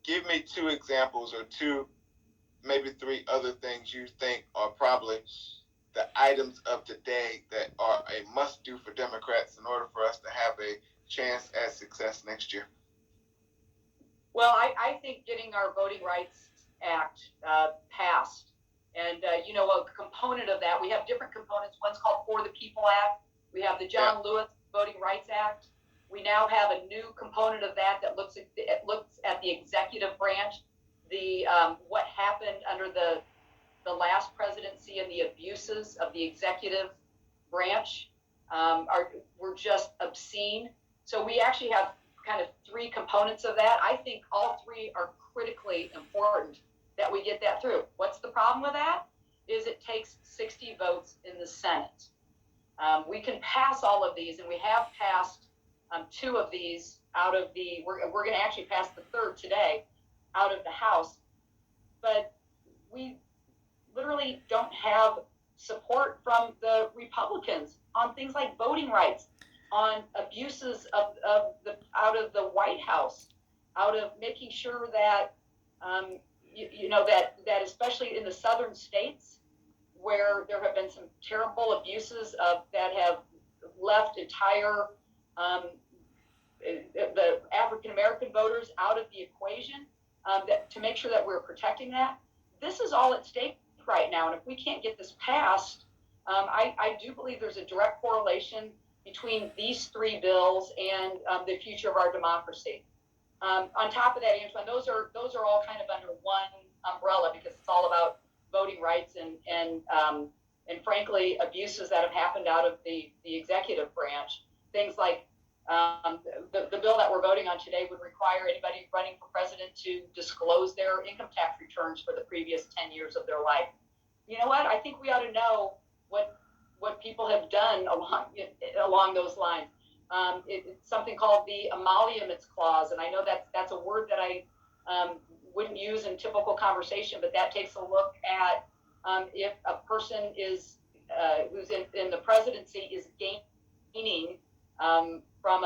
give me two examples or two, maybe three other things you think are probably the items of today that are a must do for Democrats in order for us to have a chance at success next year. Well, I think getting our Voting Rights Act passed. And, a component of that, we have different components. One's called For the People Act. We have the John Lewis Voting Rights Act. We now have a new component of that looks at the executive branch, the what happened under the last presidency and the abuses of the executive branch were just obscene. So we actually have kind of three components of that. I think all three are critically important that we get that through. What's the problem with that? Is it takes 60 votes in the Senate. We can pass all of these, and we have passed two of these out of we're going to actually pass the third today out of the House, but we literally don't have support from the Republicans on things like voting rights, on abuses out of the White House, out of making sure that that especially in the southern states where there have been some terrible abuses that have left entire the African American voters out of the equation, to make sure that we're protecting that. This is all at stake right now, and if we can't get this passed, I do believe there's a direct correlation between these three bills and the future of our democracy. On top of that, Antoine, those are all kind of under one umbrella because it's all about voting rights and frankly abuses that have happened out of the executive branch. Things like the bill that we're voting on today would require anybody running for president to disclose their income tax returns for the previous 10 years of their life. You know what? I think we ought to know what people have done along those lines. It's something called the emoluments clause, and I know that's a word that I wouldn't use in typical conversation, but that takes a look at if a person is who's in the presidency is gaining from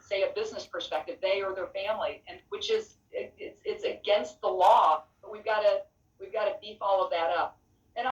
say a business perspective, they or their family, and which is it's against the law, but we've got to beef all of that up.